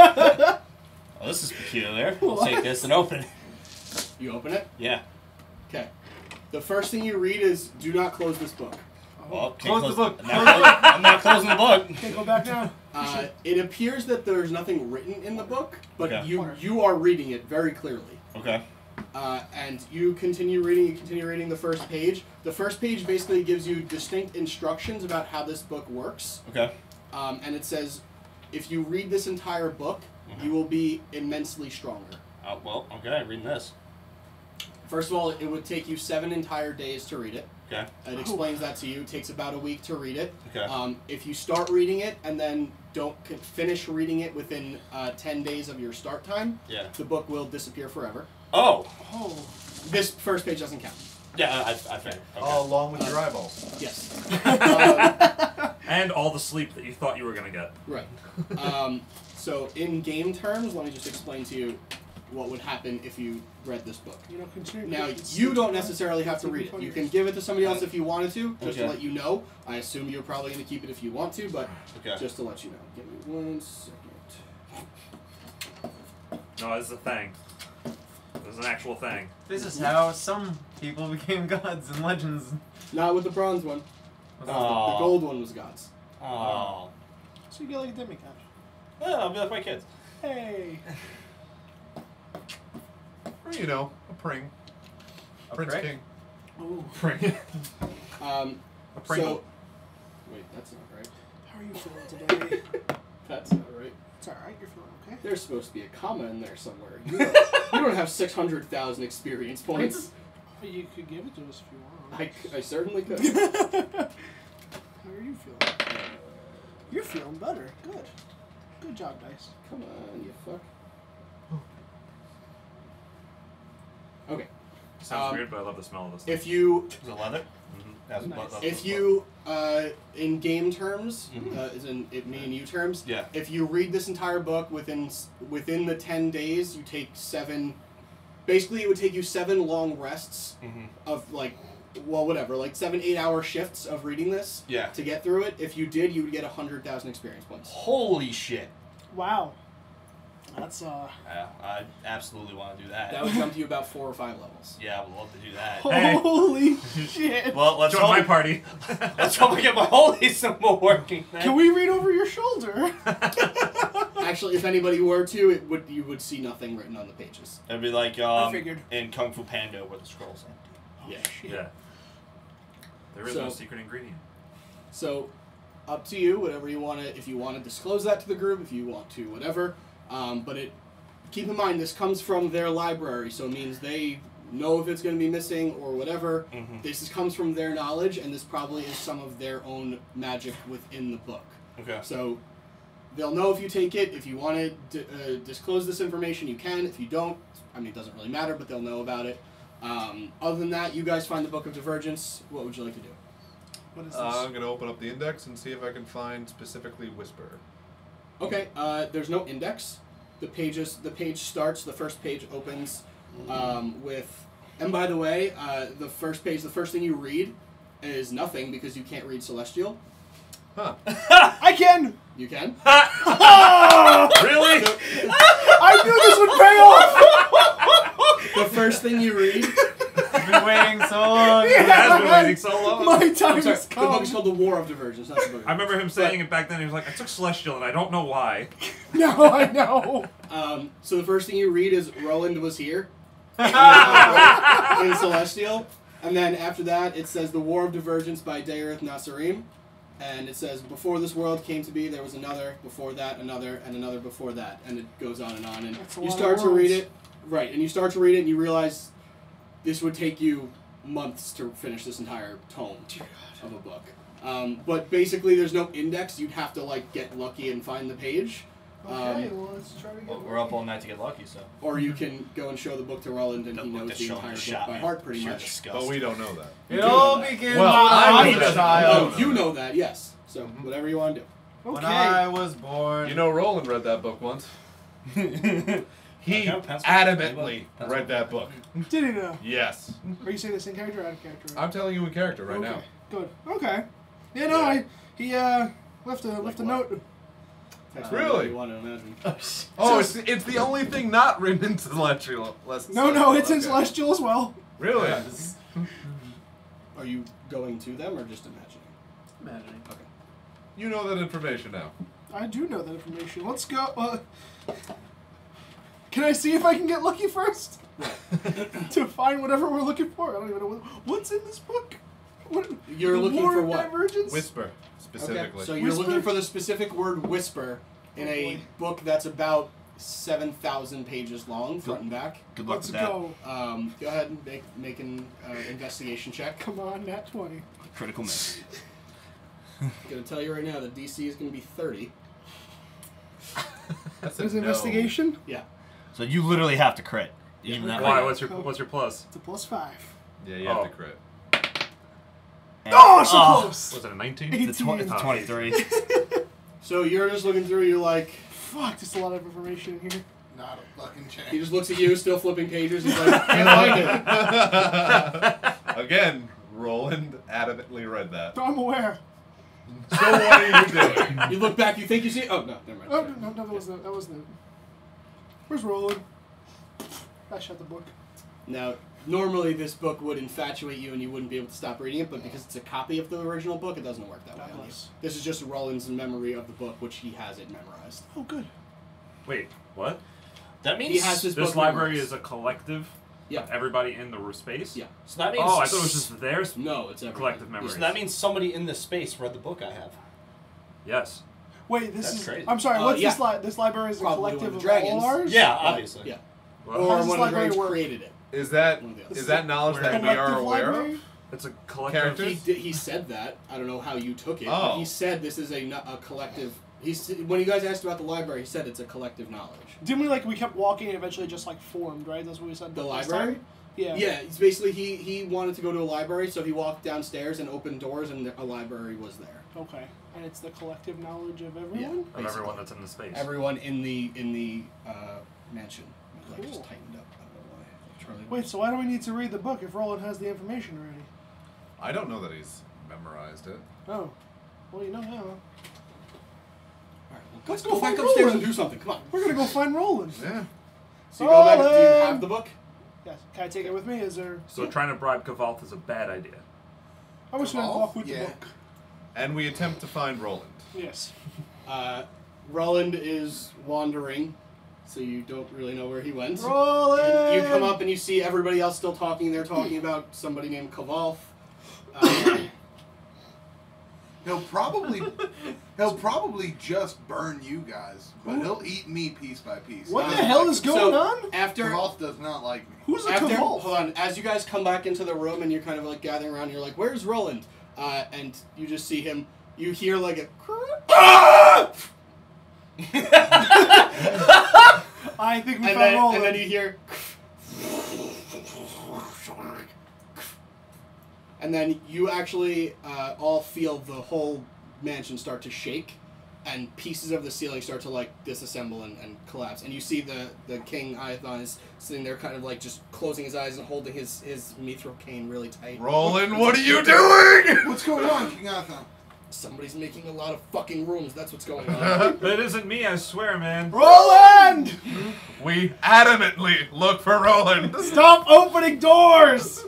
Oh, this is peculiar. I'll take this and open it. You open it? Yeah. Okay. The first thing you read is, do not close this book. Well, can't Close the book. I'm not closing the book. Can't go back now. It appears that there's nothing written in the book, but Okay. you are reading it very clearly. Okay. And you continue reading the first page. The first page basically gives you distinct instructions about how this book works. Okay. And it says, if you read this entire book, you will be immensely stronger. Oh, well, okay, reading this. First of all, it would take you 7 entire days to read it. Okay. It explains that to you. It takes about a week to read it. Okay. If you start reading it and then don't finish reading it within 10 days of your start time, Yeah. the book will disappear forever. Oh. Oh. This first page doesn't count. Yeah, I figured. Okay. Along with your eyeballs. Yes. And all the sleep that you thought you were gonna get. Right. So in game terms, let me just explain to you what would happen if you read this book. You know, continue. Now, you don't necessarily have to read it. You can give it to somebody else if you wanted to, just to Okay. let you know. I assume you're probably going to keep it if you want to, but Okay. just to let you know. Give me 1 second. No, this is a thing. This is an actual thing. This is how some people became gods and legends. Not with the bronze one. The Aw. gold one was God's. Oh. So you get like a demigod. Yeah, I'll be like my kids. Hey. Or, you know, a pring. A Prince prick? King. Ooh. Pring. A pringle. So, wait, that's not right. How are you feeling today? That's not right. It's alright. You're feeling okay. There's supposed to be a comma in there somewhere. You don't have 600,000 experience points. But you could give it to us if you want. I certainly could. How are you feeling? You're feeling better. Good. Good job, Dice. Come on, you fuck. Okay. Sounds weird, but I love the smell of this. If you Is it leather? That's Nice. If you, in game terms, Mhm. as in me and you terms, Yeah. if you read this entire book within the 10 days, you take 7. Basically, it would take you 7 long rests Mm-hmm. of like 7 8-hour shifts of reading this Yeah. to get through it. If you did, you would get 100,000 experience points. Holy shit. Wow. That's Yeah, I absolutely want to do that. That would jump you about 4 or 5 levels. Yeah, I would love to do that. Hey. Holy shit. Well, let's Join my hope, party. let's hope I get my holy symbol working. Then. Can we read over your shoulder? Actually, if anybody were to, you would see nothing written on the pages. It'd be like I figured. in Kung Fu Panda where the scroll's empty. Yeah. Shit. Yeah. There is no So- secret ingredient. So, up to you, whatever you want to, if you want to disclose that to the group, if you want to, whatever. But keep in mind, this comes from their library, so it means they know if it's going to be missing or whatever. Mm-hmm. This comes from their knowledge, and this probably is some of their own magic within the book. Okay. So, they'll know if you take it. If you want to disclose this information, you can. If you don't, I mean, it doesn't really matter, but they'll know about it. Other than that, you guys find the Book of Divergence. What would you like to do? What is this? I'm gonna open up the index and see if I can find specifically Whisper. Okay, there's no index. The page starts, the first page opens with, and by the way, the first thing you read is nothing because you can't read Celestial. Huh. I can! You can? Really? I knew this would pay off! The first thing you read, I've been waiting so long. He has been waiting so long. My I'm time sorry, has the book is come. called The War of Divergence, not the book. I remember him saying it back then. He was like, I took Celestial and I don't know why. No, I know. So the first thing you read is Ruland was here in Celestial, and then after that it says The War of Divergence by Dairith Nassarim, and it says before this world came to be there was another, before that another, and another before that, and it goes on, and That's a you lot start of to read words. it, right, and you start to read it and you realize this would take you months to finish this entire tome of a book. But basically there's no index, you'd have to like get lucky and find the page. Okay, well, let's try to get Well, we're up all night to get lucky, so. Or you can go and show the book to Ruland, and The he book knows that's the showing entire the book shot, by man. heart, pretty Pure much. disgust. But we don't know that. It all begins Well, when I I know was a that. child. Oh, you know that, yes. So, whatever you want to do. Okay. When I was born. You know, Roland read that book once. He Okay, pencil. adamantly Pencil. read that book. Did he know? Yes. Are you saying this in character or out of character? I'm telling you in character right okay. now. Good. Okay. Yeah, no, he left a what? note. That's Really? what you want to imagine. Oh, it's the only thing not written in Celestial. No, it's in Okay. Celestial as well. Really? Yes. Are you going to them or just imagining? Imagining. Okay. You know that information now. I do know that information. Let's go. Can I see if I can get lucky first? To find whatever we're looking for. I don't even know what's in this book. What, You're the looking War for of what? Divergence? Whisper, specifically. Okay, so you're Whisper? looking for the specific word whisper in Oh, a boy. book that's about 7,000 pages long, front and back. Good luck Let's with that. go. Go ahead and make an investigation check. Come on, nat 20. Critical miss. I'm going to tell you right now that DC is going to be 30. That's a There's no. investigation. Yeah. So you literally have to crit. Even that Why? way. What's your plus? It's a +5. Yeah, you Oh. have to crit. And- Oh, so close. Was it a 19? Eight. The 23. So you're just looking through, you're like, Fuck, there's a lot of information in here. Not a fucking he chance. just looks at you, still flipping pages, he's like, can't find it. Again, Roland adamantly read that. I'm aware. So what are you doing? You look back, you think you see, oh, no, never mind. Oh, Sorry. no, that wasn't it. That wasn't it. Where's Roland? I shut the book. Now, normally this book would infatuate you and you wouldn't be able to stop reading it, but because it's a copy of the original book, it doesn't work that way on you. Nice. This is just Roland's memory of the book, which he has it memorized. Oh, good. Wait, what? That means He has his This book library memorized. is a collective Yeah. of everybody in the space? Yeah. So that means. Oh, I thought it was just theirs. No, it's everything. Collective memories. So that means somebody in this space read the book I have. Yes. Wait, this That's is. crazy. I'm sorry. Yeah. What's this library is a Probably collective one of of the all dragons. ours. Yeah, obviously. Yeah. Well, Or How does one this of the library dragons work? created it. Is that One of the is others. that knowledge that we Collective are aware library? of? it's a collective. Characters? He said that. I don't know how you took it. Oh. But he said this is a collective. When you guys asked about the library, he said it's a collective knowledge. Didn't we kept walking and eventually just formed, right? That's what we said. The last library? time? Yeah. Yeah, it's basically he wanted to go to a library, so he walked downstairs and opened doors, and a library was there. Okay. And it's the collective knowledge of everyone? Of everyone that's in the space. Everyone in the mansion. Like just Cool. tightened up. I don't know why. Charlie. Wait, so why do we need to read the book if Roland has the information already? I don't know that he's memorized it. Oh. Well, you know now. All right, well, Let's go go back find upstairs Roland. and do something. Come on. We're gonna go find Roland. Yeah. So you go back. Do you Roland! have the book? Yes. Can I take it with me? Is there... So trying to bribe Kvalth is a bad idea. I wish we could Evolve? walk with Yeah. the book. And we attempt to find Roland. Yes. Roland is wandering, so you don't really know where he went. Roland! And you come up and you see everybody else still talking. They're talking about somebody named Kvalth. He'll probably just burn you guys, but he'll eat me piece by piece. What He the doesn't hell like is it. going So, on? After Kvalth does not like me. Who's a After, Kvalth? hold on. As you guys come back into the room and you're kind of like gathering around, you're like, "Where's Roland?" And you just see him. You hear like a. I think we and found then, Roland. and then you hear. and then you actually all feel the whole mansion start to shake, and pieces of the ceiling start to like disassemble and collapse. And you see the King Iathon is sitting there, kind of like just closing his eyes and holding his mithril cane really tight. Roland, what are you doing? What's going on, King Arthur? Somebody's making a lot of fucking rooms. That's what's going on. That isn't me, I swear, man. Roland! We adamantly look for Roland. Stop opening doors!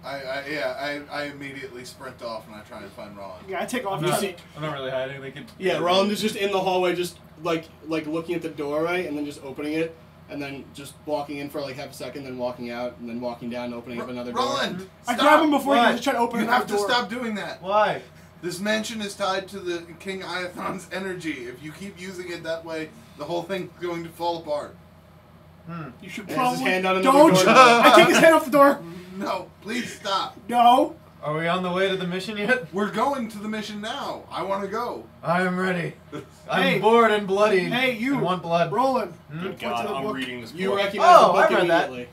I immediately sprint off and I try and find Roland. Yeah, I take off. I'm not really hiding. They could. Yeah, Roland is just in the hallway, just like looking at the doorway, and then just opening it, and then just walking in for like half a second, then walking out, and then walking down, opening up another door. Roland! I Stop! grab him before What? he just try to open You the have to door. stop doing that. Why? This mansion is tied to the King Iathon's energy. If you keep using it that way, the whole thing's going to fall apart. You should Has his probably hand on another don't. door. I take his hand off the door. No, please stop. No. Are we on the way to the mission yet? We're going to the mission now. I want to go. I am ready. Hey. I'm bored and bloody. Hey, you. And want blood. Roland. Hmm? Point to God, the I'm book. reading this You book. recognize Oh, the book I read that. immediately.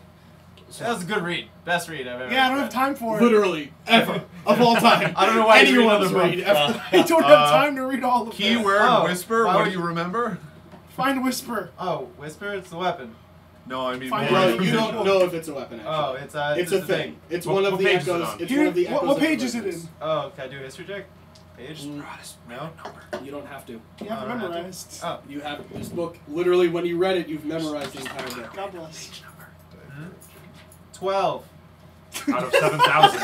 That was a good read. Best read I've ever Yeah, I don't read. have time for it. Literally, ever, of all time. I don't know why you read anyone's another book. read ever. I don't have time to read all of them. Keyword Oh, whisper. why What would do you remember? Find Whisper. Oh, whisper. It's the weapon. No, I mean. Fine. more Well, you information. don't know if it's a weapon, actually. Oh, it's a thing. It's What- one of what the page is it echoes. on? It's Here, one of the echoes. what of page is it Crusaders. in? Oh, can I do a history check? Page? Mm. No. You don't have to. You have I don't have to. memorized. Oh. You have this book. Literally, when you read it, you've memorized the entire book. God bless. 12. Out of 7,000.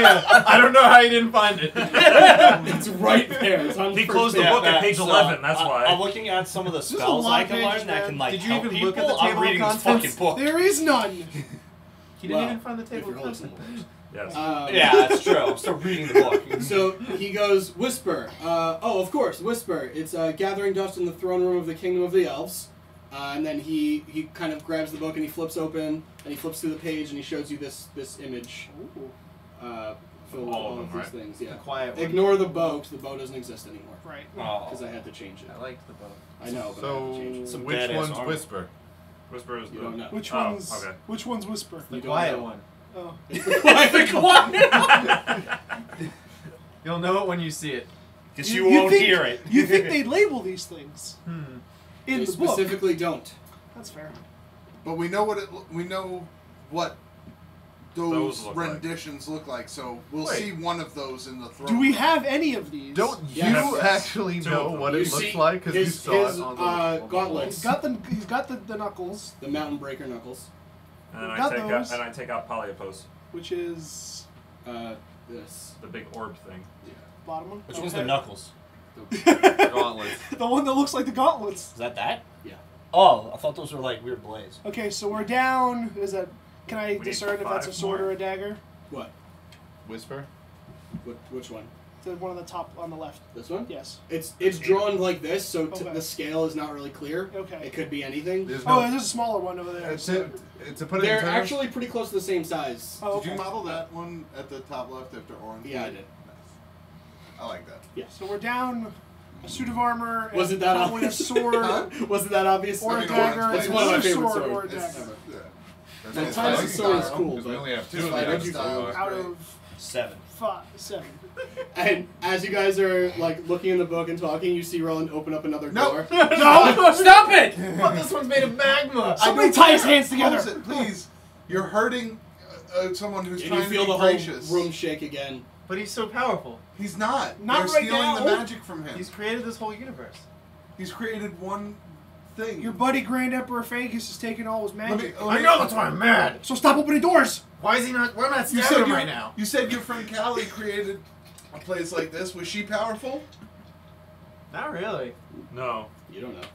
Yeah, I don't know how you didn't find it. It's right there. It's on the He first closed the page. book at page 11, that's why. I'm looking at some of the is a spells lot I of can pages, learn that can man. like Did you help even people. look at the I'm table of reading this contents? fucking book. There is none. He didn't Well, even find the If table you're of holding contents. some Yes. Yeah, that's true. I'm still reading the book. So he goes, Whisper. Oh, of course, Whisper. It's gathering dust in the throne room of the kingdom of the elves. And then he kind of grabs the book and he flips open and he flips through the page and he shows you this image. Filled with All of all them, of these right? things. Yeah. The quiet one. Ignore the bow, 'cause the bow doesn't exist anymore. Right. Because I Oh. had to change it. I liked the bow. I know, but I had to change So it. Some which badass one's armor. whisper? Whisper is You the... don't know. Which Oh, one's? okay. Which one's Whisper? The You don't quiet know. one. Oh. I think what? You'll know it when you see it. Because you won't think, hear it. You think they label these things Hmm. in They the book? specifically don't. That's fair. But we know what those look like. renditions look like, so we'll Wait. see one of those in the throne. Do we have any of these? Don't Yes. you actually Two know of them. what You it looks see like? Because you his- saw his, it on the gauntlets. He's got the knuckles, The Mountain Breaker Knuckles. And then Got I take those. out, I take out Polyapos, which is This. the big orb thing. bottom one. Which one's Okay. the knuckles? Gauntlet. The one that looks like the gauntlets. Is that? Yeah. Oh, I thought those were like weird blades. Okay, so we're down. Is that? Can I We need discern if that's a 5 sword more. or a dagger? What? Whisper. Which one? The one on the top on the left. This one? Yes. It's drawn like this, so Okay. the scale is not really clear. Okay. It could be anything. There's Oh, no. there's a smaller one over there. It's it. To put it in They're terms. actually pretty close to the same size. Oh, Did you okay. model that one at the top left after orange? Yeah, I did. Nice. I like that. Yeah. So we're down a suit of armor. Was and it that probably obvious? a sword Huh? Was it that obvious? or I a mean, dagger. orange It's and one of my another favorite sword or a swords. dagger. It's, yeah. That's Sometimes like the sword is style, cool, 'cause we but only have Just two of like them. every style. Out Great. of 7. 7. And as you guys are like looking in the book and talking, you see Roland open up another No. door. No! Stop it! But this one's made of magma. Somebody tie his hands together. Close it, please. You're hurting someone who's And trying you feel to the be whole gracious. room shake again. But he's so powerful. He's not. Not They're right stealing now. the magic from him. He's created this whole universe. He's created one thing. Your buddy Grand Emperor Fagus is taking all his magic. I know, that's why I'm mad. So stop opening doors. Why is he not? Why am I not You stabbing him your- right now? You said your friend Callie created a place like this. Was she powerful? Not really. No. You don't know.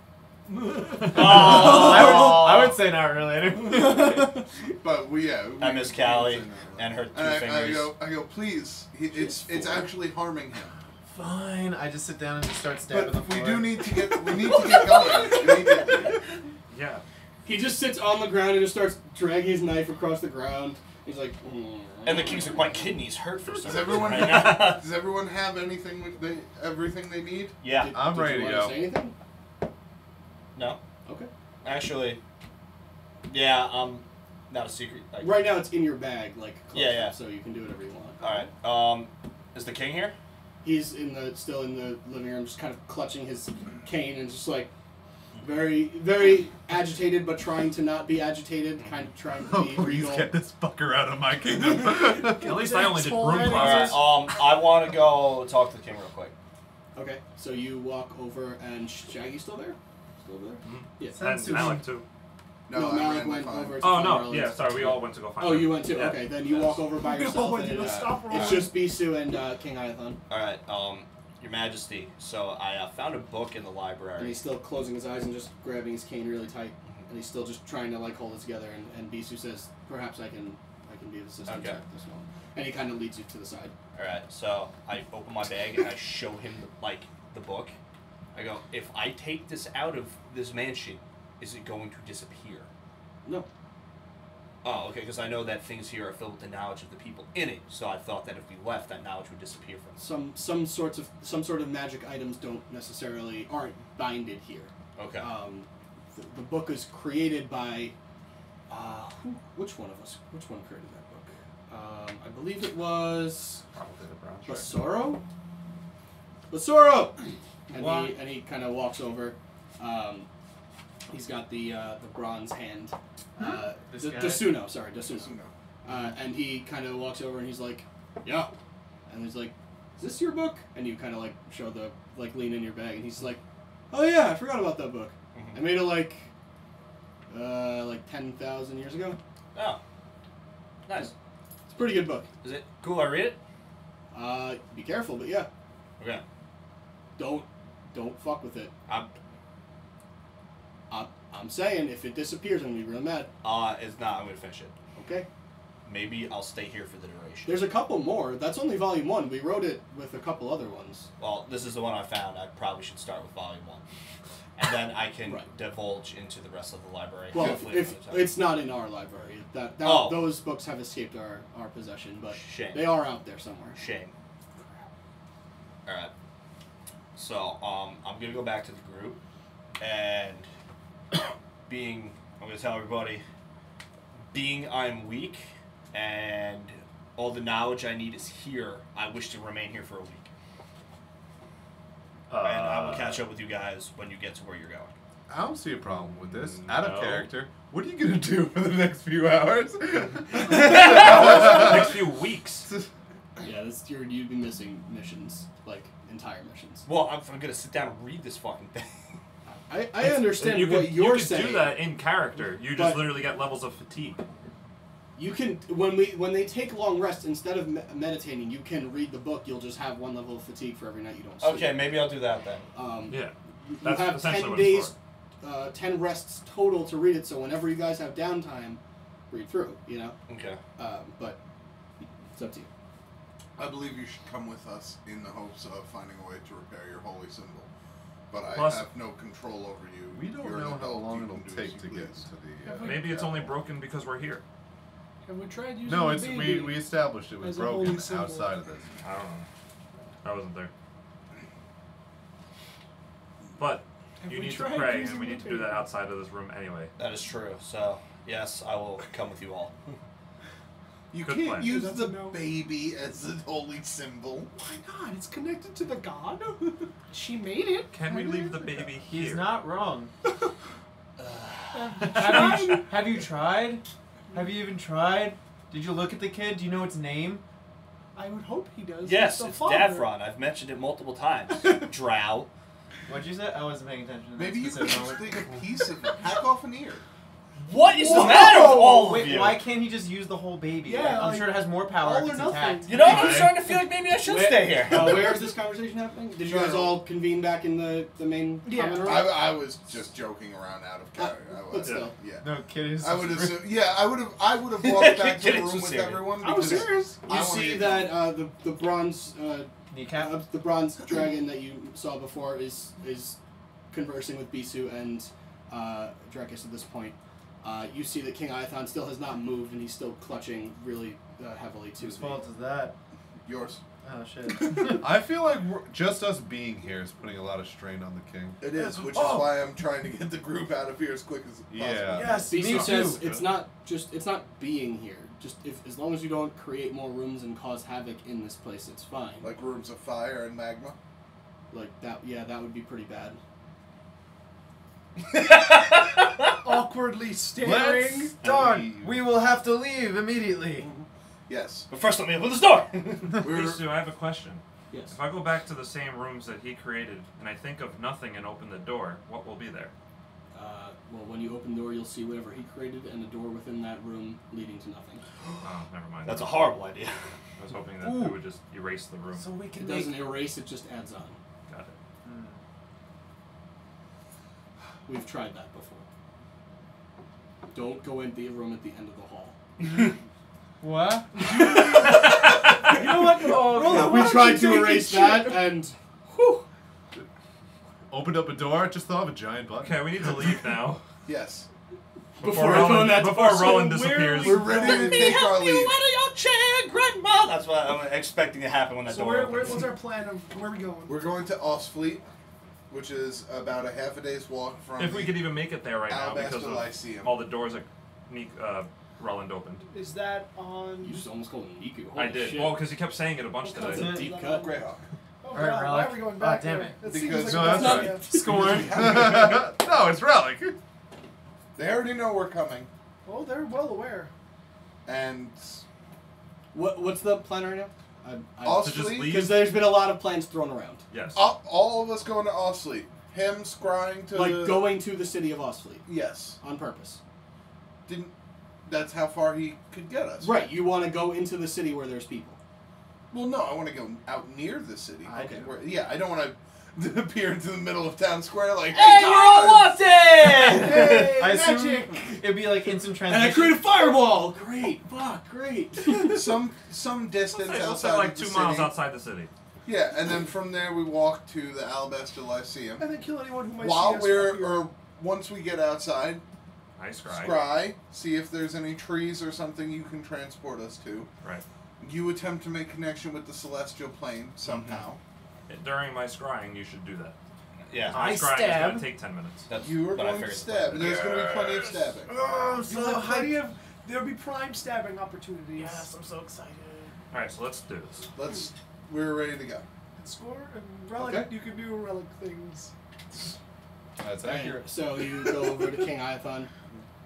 I would say not really. Anyway. But I miss Callie and her 2 And fingers. I go, please. It's actually harming him. Fine. I just sit down and just start stabbing But the we floor. do need to get going immediately. Yeah. He just sits on the ground and just starts dragging his knife across the ground. He's like, And the king's like, my kidneys hurt for some Does reason everyone right now. does everyone have everything they need? Yeah. I'm ready to you go. want to say anything? No. Okay. Actually, yeah, not a secret. Like, Right now, it's in your bag, like close Yeah. up, so you can do whatever you want. All right. Is the king here? He's still in the living room, just kind of clutching his cane and just like very, very agitated, but trying to not be agitated, kind of trying to Oh, be please regal. get this fucker out of my kingdom. At least I only did broom All closets. right. I want to go talk to the king real quick. Okay, so you walk over, and Shaggy's still there? Still over there? Yeah. And Malok too. No, I Malok ran went with over to Oh find no, Ruland. yeah, sorry, we all went to go find Oh, him. you went too? Yeah. Okay, then you Yes. walk over by yourself, went and to stop it's just Bisu and King Iathon. All right. Your Majesty. So I found a book in the And library. he's still closing his eyes and just grabbing his cane really tight. And he's still just trying to like hold it together, and Bisu says, perhaps I can be of assistance Okay. at this moment. And he kind of leads you to the side. All right. So I open my bag and I show him the book. I go, if I take this out of this mansion, is it going to disappear? No. Oh, okay, because I know that things here are filled with the knowledge of the people in it, so I thought that if we left, that knowledge would disappear from it. Some sort of magic items aren't binded here. Okay. The book is created by which one created that book? I believe it was Probably the brown shirt. Basoro. And What? he kind of walks over. He's got the bronze hand. This guy? Dasuno, sorry, So, Dasuno. no. And he kind of walks over and he's like, yeah. And he's like, is this your book? And you kind of like show lean in your bag, and he's like, oh yeah, I forgot about that book. Mhm. I made it like 10,000 years ago. Oh. Nice. It's a pretty good book. Is it cool? I read it. Be careful, but yeah, Okay. don't fuck with it. I'm I'm saying if it disappears, I'm gonna be real mad. It's not. I'm gonna finish it. Okay. Maybe I'll stay here for the duration. There's a couple more. That's only volume 1. We wrote it with a couple other ones. Well, this is the one I found. I probably should start with volume 1, and then I can Right. divulge into the rest of the library. Well, hopefully if another time. it's not in our library, Oh. those books have escaped our possession, but Shame. they are out there somewhere. Shame. All right. So I'm gonna go back to the group, and I'm gonna tell everybody, I'm weak, and all the knowledge I need is here. I wish to remain here for a week, and I will catch up with you guys when you get to where you're going. I don't see a problem with this. Out of No. character. What are you gonna do for the next few hours? Next few weeks. Yeah, you'd be missing missions, like entire missions. Well, I'm gonna sit down and read this fucking thing. I understand you what could, you're you could saying. do that in character. You just But- literally get levels of fatigue. You can when they take long rests, instead of meditating, you can read the book. You'll just have 1 level of fatigue for every night you don't sleep. Okay, maybe I'll do that then. Yeah. You That's have essentially 10 what it's days, 10 rests total to read it. So whenever you guys have downtime, read through. You know, Okay. but it's up to you. I believe you should come with us in the hopes of finding a way to repair your holy symbol. But I Plus- have no control over you. We don't You're an know how adult. long You it'll can do take as to you get please. to the. Maybe it's only broken because we're here. Have we tried using No, the it's baby? we established it was as a broken holy symbol. outside of this. I don't know. I wasn't there. But Have you we need to tried pray, using and we the need to do baby? that outside of this room anyway. That is true. So yes, I will come with you all. You Good can't plan. use That's the a no. baby as the holy symbol. Why not? It's connected to the god. She made it. Can we leave the baby here? He's not wrong. Tried? Have you tried? Have you even tried? Did you look at the kid? Do you know its name? I would hope he does. Yes, the it's father. Davron. I've mentioned it multiple times. Drow. What'd you say? I wasn't paying attention to that Maybe you could specific just moment. take a piece of it, hack off an ear. What is the Whoa! matter with all of Wait, you? why can't he just use the whole baby? Yeah, I'm like, sure it has more power all if or it's nothing. intact. You know, I'm Anyway. starting to feel like maybe I should Where- stay here. Where is this conversation happening? Did you guys all convene back in the main Yeah. common room? I was just joking around out of character. I but was, still. yeah. No, Kitteus. I would assume. Yeah, I would have walked back to the Kitteus room was with serious. everyone. I was because serious. I You wanna see get that the bronze Kneecap. the bronze dragon that you saw before is conversing with Bisu and Drekas at this point. You see that King Iathon still has not moved, and he's still clutching really heavily to Whose the... fault is that? yours. Oh shit. I feel like just us being here is putting a lot of strain on the king. It is, which is Oh. why I'm trying to get the group out of here as quick as possible. Yeah. Yes, Beattie me says too. it's not being here. Just as long as you don't create more rooms and cause havoc in this place, it's fine. Like rooms of fire and magma. Like that, yeah, that would be pretty bad. Awkwardly staring. Let's Darn! leave. We will have to leave immediately. Yes. But first, let me open this door. Bisu, I have a question. Yes. If I go back to the same rooms that he created and I think of nothing and open the door, what will be there? Well, when you open the door, you'll see whatever he created and a door within that room leading to nothing. Oh, never mind. That's a horrible idea. I was hoping that Ooh. it would just erase the room. So we can It make. doesn't erase; it just adds on. Got it. We've tried that before. Don't go in the room at the end of the hall. What? You know what? Roland, We tried to erase that, and whew. Opened up a door, just thought of a giant button. Okay, we need to leave now. Yes. Before going that before far, so Roland where disappears. We're ready to take our leave. out of your chair, Grandma. That's what I'm expecting to happen when that So door opens. what's our plan of where are we going? We're going to Ostfleet, which is about a half a day's walk from If we could even make it there right now Alabaster because of Lyceum. all the doors that Roland opened. Is that on? You just almost called him Niku. I Holy did. shit. Well, because he kept saying it a bunch What today. concept is Deep that cut. on? Greyhawk. Oh, Alright, God, why Rellik. are we going back damn there? it. That Because- seems No, like a that's bad right. idea. Scorn. No, it's Rellik. They already know we're coming, Oh, they're well aware. and What's the plan right now? Ostfleet. To just leave? Because there's been a lot of plans thrown around. Yes. All of us going to Ostfleet. Him scrying to Like going to the city of Ostfleet Yes. on purpose. Didn't. That's how far he could get us. Right, you want to go into the city where there's people. Well, no, I want to go out near the city. I do. Yeah, I don't want to appear into the middle of town square like. Hey, you're all wanted! Hey, I assume magic! it'd be like instant And transition. I create a fireball! Great, fuck, great. some distance Let's say outside like of the 2 miles city. outside the city. Yeah, and then from there we walk to the Alabaster Lyceum. And then kill anyone who might While see us while or once we get outside, I scry. scry, see if there's any trees or something you can transport us to. Right. You attempt to make connection with the celestial plane somehow. During my scrying, you should do that. Yeah, My I scrying is stab. going to take 10 minutes. that's You are what I going to figured. stab, and there's going to be plenty of stabbing. Oh, I'm You'll have plenty of. There'll be prime stabbing opportunities. Yes, I'm so excited. All right, so let's do this. We're ready to go. And score and relic. Okay. You can do relic things. That's Right, accurate. so you go over to King Iathon,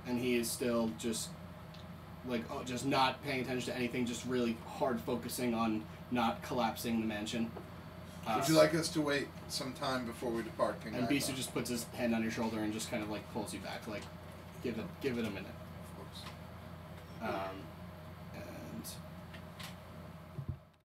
and he is still just just not paying attention to anything, just really hard focusing on not collapsing the mansion. Would you like us to wait some time before we depart, King And Ivan? Bisu just puts his hand on your shoulder and just kind of like pulls you back, like give it a minute.